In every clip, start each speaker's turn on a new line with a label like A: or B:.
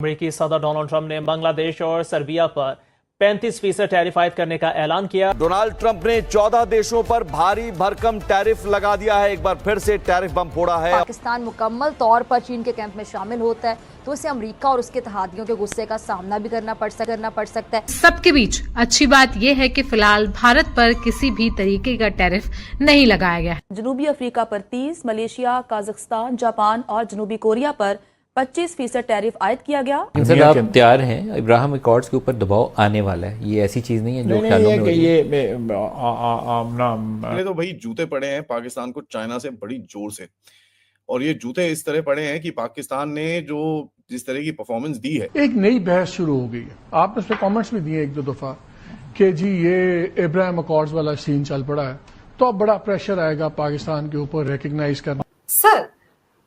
A: अमेरिकी सदर Donald Trump ने बांग्लादेश और सर्बिया पर 35% टैरिफ आयद करने का ऐलान किया।
B: डोनाल्ड ट्रंप ने 14 देशों पर भारी भरकम टैरिफ लगा दिया है। एक बार फिर से टैरिफ बम फोड़ा है।
C: पाकिस्तान मुकम्मल तौर पर चीन के कैंप में शामिल होता है तो उसे अमेरिका और उसके इत्तेहादियों के गुस्से का सामना भी करना पड़ सकता है।
D: सबके बीच अच्छी बात यह है कि फिलहाल भारत पर किसी भी तरीके का टैरिफ नहीं लगाया गया है।
E: जनूबी अफ्रीका पर 30, मलेशिया, काजाख्स्तान, जापान और जनूबी कोरिया पर 25% टैरिफ आयद किया गया।
F: सर आप तैयार हैं? इब्राहिम अकॉर्ड्स के ऊपर दबाव आने वाला है, ये ऐसी चीज नहीं है जो ख्यालों में
G: पहले तो भाई जूते पड़े हैं पाकिस्तान को चाइना से बड़ी जोर से, और ये जूते इस तरह पड़े हैं कि पाकिस्तान ने जो जिस तरह की परफॉर्मेंस दी है,
H: एक नई बहस शुरू हो गई है। आपने उस पर कॉमेंट्स भी दिए एक दो दफा कि जी ये इब्राहिम अकॉर्ड्स वाला सीन चल पड़ा है, तो अब बड़ा प्रेशर आएगा पाकिस्तान के ऊपर रिकग्नाइज करना।
I: सर,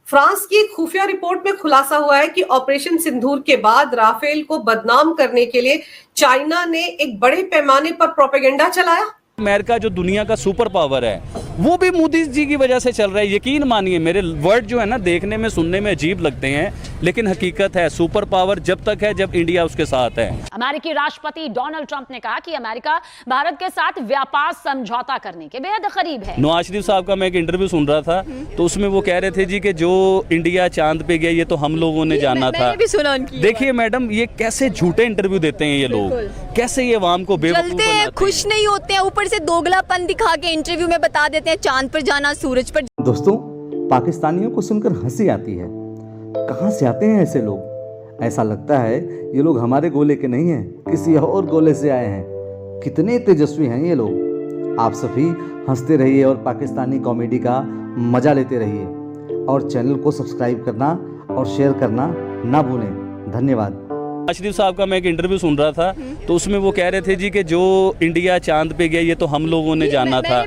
I: फ्रांस की एक खुफिया रिपोर्ट में खुलासा हुआ है कि ऑपरेशन सिंदूर के बाद राफेल को बदनाम करने के लिए चाइना ने एक बड़े पैमाने पर प्रोपेगेंडा चलाया।
J: अमेरिका जो दुनिया का सुपर पावर है वो भी मोदी जी की वजह से चल रहा है। यकीन मानिए, मेरे वर्ड जो है ना देखने में सुनने में अजीब लगते हैं, लेकिन हकीकत है सुपर पावर जब तक है जब इंडिया उसके साथ है।
K: अमेरिकी राष्ट्रपति डोनाल्ड ट्रंप ने कहा कि अमेरिका भारत के साथ व्यापार समझौता करने के बेहद करीब है।
J: नवाज शरीफ साहब का मैं एक इंटरव्यू सुन रहा था तो उसमें वो कह रहे थे जी कि जो इंडिया चांद पे गया ये तो हम लोगों ने जाना था। देखिए मैडम, ये कैसे झूठे इंटरव्यू देते हैं ये लोग, कैसे ये अवाम को बेवकूफ बनाते हैं,
C: खुश नहीं होते हैं, ऊपर से दोगलापन दिखा के इंटरव्यू में बता देते हैं चांद पर जाना, सूरज पर।
L: दोस्तों, पाकिस्तानियों को सुनकर हंसी आती है। कहां से आते हैं ऐसे लोग? ऐसा लगता है ये लोग हमारे गोले के नहीं हैं, किसी और गोले से आए हैं। कितने तेजस्वी हैं ये लोग। आप सभी हंसते रहिए और पाकिस्तानी कॉमेडी का मजा लेते रहिए, और चैनल को सब्सक्राइब करना और शेयर करना ना भूलें। धन्यवाद।
J: नवाज शरीफ साहब का मैं एक इंटरव्यू सुन रहा था तो उसमें वो कह रहे थे जी कि जो इंडिया चांद पे गया ये तो हम लोगों ने जाना था।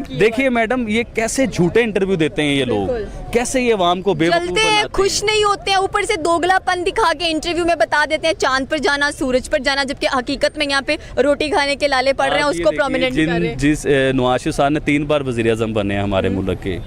J: देखिए मैडम, ये कैसे झूठे इंटरव्यू देते हैं ये लोग, कैसे ये अवाम को बेवकूफ बनाते हैं,
C: खुश नहीं होते हैं, ऊपर से दोगलापन दिखा के इंटरव्यू में बता देते हैं चांद पर जाना, सूरज पर जाना, जबकि हकीकत में यहाँ पे रोटी खाने के लाले पड़ रहे हैं, उसको प्रोमिनेंट कर रहे हैं।
J: जिस नवाज शरीफ साहब ने 3 बार वज़ीर आज़म बने हैं हमारे मुल्क के,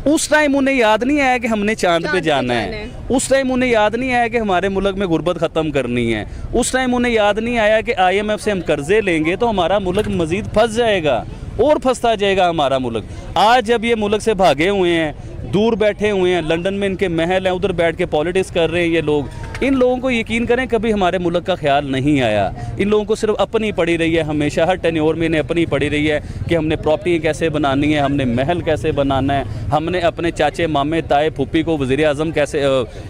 J: उस टाइम उन्हें याद नहीं आया कि हमने चांद पे जाना है। उस टाइम उन्हें याद नहीं आया कि हमारे मुल्क में गुर्बत ख़त्म करनी है। उस टाइम उन्हें याद नहीं आया कि IMF से हम कर्जे लेंगे तो हमारा मुल्क मज़ीद फंस जाएगा और फंसता जाएगा हमारा मुल्क। आज जब ये मुल्क से भागे हुए हैं, दूर बैठे हुए हैं, लंदन में इनके महल हैं, उधर बैठ के पॉलिटिक्स कर रहे हैं ये लोग, इन लोगों को यकीन करें कभी हमारे मुल्क का ख्याल नहीं आया। इन लोगों को सिर्फ अपनी पड़ी रही है, हमेशा हर टेन्योर में इन्हें अपनी पड़ी रही है कि हमने प्रॉपर्टी कैसे बनानी है, हमने महल कैसे बनाना है, हमने अपने चाचे मामे ताए फूफी को वज़ीर आज़म कैसे,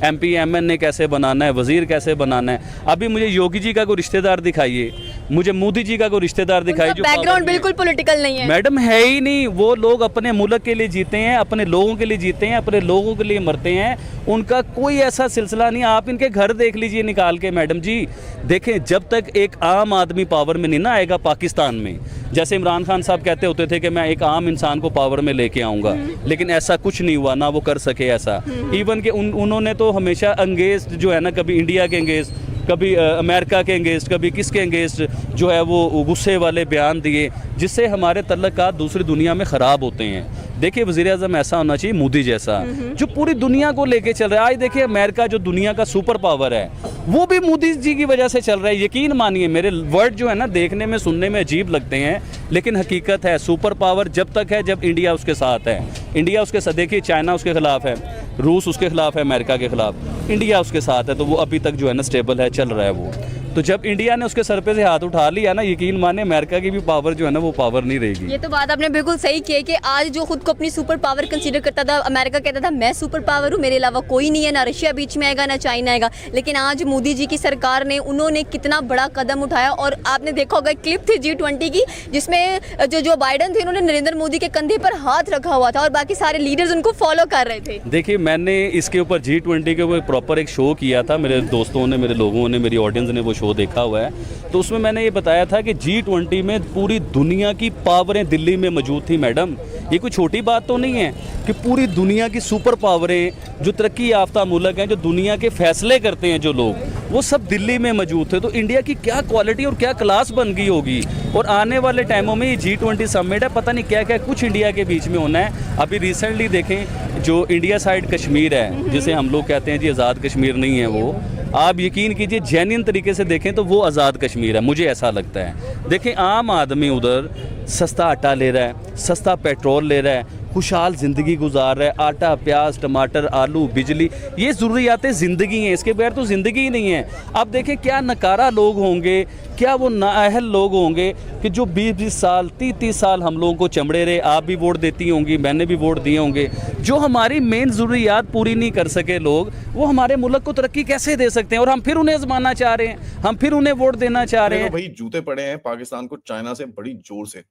J: MP MN कैसे बनाना है, वज़ीर कैसे बनाना है। अभी मुझे योगी जी का कोई रिश्तेदार दिखाइए, मुझे मोदी जी का कोई रिश्तेदार दिखाइए जो
C: बैकग्राउंड बिल्कुल पॉलिटिकल नहीं है।
J: मैडम है ही नहीं। वो लोग अपने मुल्क के लिए जीते हैं, अपने लोगों के लिए जीते हैं, अपने लोगों के लिए मरते हैं। उनका कोई ऐसा सिलसिला नहीं। आप इनके घर देख लीजिए निकाल के मैडम जी। देखें, जब तक एक आम आदमी पावर में नहीं ना आएगा पाकिस्तान में, जैसे इमरान खान साहब कहते होते थे कि मैं एक आम इंसान को पावर में लेके आऊँगा, लेकिन ऐसा कुछ नहीं हुआ, ना वो कर सके ऐसा। इवन कि उन्होंने तो हमेशा अंगेस्ट जो है ना, कभी इंडिया के अंगेस्ट, कभी अमेरिका के अंगेस्ट, कभी किसके अंगेस्ट जो है वो गुस्से वाले बयान दिए, जिससे हमारे तल्लुकात दूसरी दुनिया में ख़राब होते हैं। देखिए, वज़ीर आज़म ऐसा होना चाहिए मोदी जैसा जो पूरी दुनिया को लेके चल रहा है। आज देखिए, अमेरिका जो दुनिया का सुपर पावर है वो भी मोदी जी की वजह से चल रहा है। यकीन मानिए, मेरे वर्ड जो है ना देखने में सुनने में अजीब लगते हैं, लेकिन हकीकत है सुपर पावर जब तक है जब इंडिया उसके साथ है। इंडिया उसके साथ, देखिए चाइना उसके खिलाफ है, रूस उसके खिलाफ है, अमेरिका के खिलाफ, इंडिया उसके साथ है, तो वो अभी तक जो है ना स्टेबल है, चल रहा है वो। तो जब इंडिया ने उसके सर पे से हाथ उठा लिया ना, यकीन माने अमेरिका की भी पावर जो है ना वो पावर नहीं रहेगी।
C: ये तो बात आपने बिल्कुल सही की है कि आज जो खुद को अपनी सुपर पावर कंसीडर करता था, अमेरिका कहता था मैं सुपर पावर हूँ, मेरे अलावा कोई नहीं है, ना रशिया बीच में आएगा ना चाइना आएगा। लेकिन आज मोदी जी की सरकार ने, उन्होंने कितना बड़ा कदम उठाया। और आपने देखा होगा क्लिप थी G20 की, जिसमें जो बाइडन थे उन्होंने नरेंद्र मोदी के कंधे पर हाथ रखा हुआ था और बाकी सारे लीडर्स उनको फॉलो कर रहे थे।
J: देखिए, मैंने इसके ऊपर G20 के ऊपर प्रॉपर एक शो किया था, मेरे दोस्तों ने, मेरे लोगों ने, मेरी ऑडियंस ने वो शो देखा हुआ है। तो उसमें मैंने ये बताया था कि G20 में पूरी दुनिया की पावरें दिल्ली में मौजूद थी मैडम। ये कोई छोटी बात तो नहीं है कि पूरी दुनिया की सुपर पावरें, जो तरक्की याफ्ता मुल्क हैं, जो दुनिया के फैसले करते हैं जो लोग, वो सब दिल्ली में मौजूद थे। तो इंडिया की क्या क्वालिटी और क्या क्लास बन गई होगी। और आने वाले टाइमों में ये G20 समिट है, पता नहीं क्या क्या कुछ इंडिया के बीच में होना है। अभी रिसेंटली देखें, जो इंडिया साइड कश्मीर है, जिसे हम लोग कहते हैं जी आज़ाद कश्मीर नहीं है वो, आप यकीन कीजिए जेन्युइन तरीके से देखें तो वो आज़ाद कश्मीर है, मुझे ऐसा लगता है। देखें आम आदमी उधर सस्ता आटा ले रहा है, सस्ता पेट्रोल ले रहा है, खुशहाल ज़िंदगी गुजार रहा है। आटा, प्याज, टमाटर, आलू, बिजली, ये ज़रूरियातें ज़िंदगी हैं, इसके बगैर तो ज़िंदगी ही नहीं है। अब देखें क्या नकारा लोग होंगे, क्या वो नाअहल लोग होंगे कि जो 20-20 साल 30-30 साल हम लोगों को चमड़े रहे। आप भी वोट देती होंगी, मैंने भी वोट दिए होंगे। जो हमारी मेन ज़रूरियात पूरी नहीं कर सके लोग, वो हमारे मुल्क को तरक्की कैसे दे सकते हैं? और हम फिर उन्हें आजमाना चाह रहे हैं, हम फिर उन्हें वोट देना चाह रहे हैं।
G: भाई जूते पड़े हैं पाकिस्तान को चाइना से बड़ी जोर से,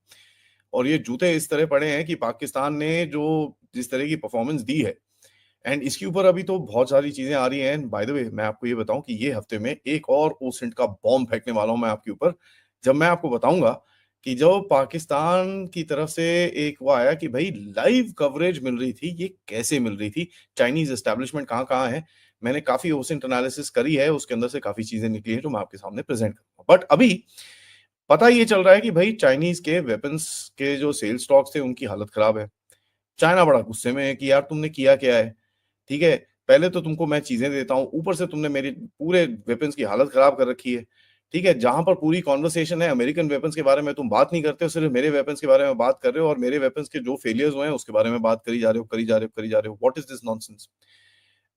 G: और ये जूते इस तरह पड़े हैं कि पाकिस्तान ने जो जिस तरह की परफॉर्मेंस दी है, एंड इसके ऊपर अभी तो बहुत सारी चीजें आ रही हैं। बाय द वे मैं आपको ये बताऊं कि ये हफ्ते में एक और ओसेंट का बॉम्ब फेंकने वाला हूं मैं आपके ऊपर, जब मैं आपको बताऊंगा कि जो पाकिस्तान की तरफ से एक वो आया कि भाई लाइव कवरेज मिल रही थी, ये कैसे मिल रही थी, चाइनीज एस्टेब्लिशमेंट कहाँ है। मैंने काफी ओसेंट एनालिसिस करी है, उसके अंदर से काफी चीजें निकली हैं जो मैं आपके सामने प्रेजेंट करूंगा। बट अभी पता ये चल रहा है कि भाई चाइनीज के वेपन्स के जो सेल स्टॉक्स थे उनकी हालत खराब है। चाइना बड़ा गुस्से में है कि यार तुमने किया क्या है, ठीक है, पहले तो तुमको मैं चीजें देता हूं, ऊपर से तुमने मेरी पूरे वेपन्स की हालत खराब कर रखी है, ठीक है। जहां पर पूरी कॉन्वर्सेशन है अमेरिकन वेपन्स के बारे में तुम बात नहीं करते हो, सिर्फ मेरे वेपन्स के बारे में बात कर रहे हो, और मेरे वेपन्स के जो फेलियर्स हुए हैं उसके बारे में बात करी जा रहे हो। What is this nonsense.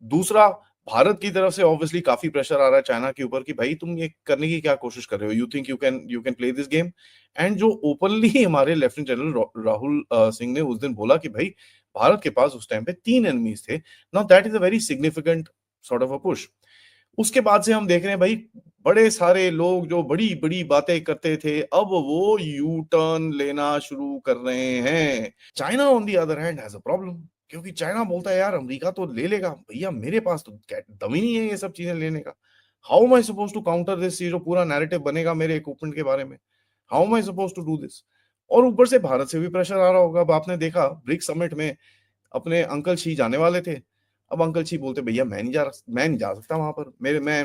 G: दूसरा, भारत की तरफ से ऑब्वियसली काफी प्रेशर आ रहा है चाइना के ऊपर कि भाई तुम ये करने की क्या कोशिश कर रहे हो, you think you can play this game. And जो ओपनली हमारे लेफ्टिनेंट जनरल राहुल सिंह ने उस दिन बोला कि भाई भारत के पास उस टाइम पे 3 एनिमीज थे, now that is a very significant sort of a push. उसके बाद से हम देख रहे हैं भाई बड़े सारे लोग जो बड़ी बड़ी बातें करते थे अब वो यू टर्न लेना शुरू कर रहे हैं। China on the other hand has a problem, क्योंकि चाइना बोलता है यार अमेरिका तो ले लेगा, भैया मेरे पास तो दम ही नहीं है ये सब चीजें लेने का। How am I supposed to counter this, ये जो पूरा नैरेटिव बनेगा मेरे इक्विपमेंट के बारे में, how am I supposed to do this. और ऊपर से भारत से भी प्रेशर आ रहा होगा। अब आपने देखा ब्रिक्स समिट में अपने अंकल शी जाने वाले थे, अब अंकल शी बोलते भैया मैं नहीं जा सकता वहां पर, मैं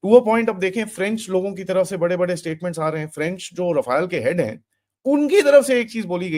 G: टू अ पॉइंट। अब देखें फ्रेंच लोगों की तरफ से बड़े बड़े स्टेटमेंट्स आ रहे हैं। फ्रेंच जो रफाल के हेड हैं उनकी तरफ से एक चीज बोली गई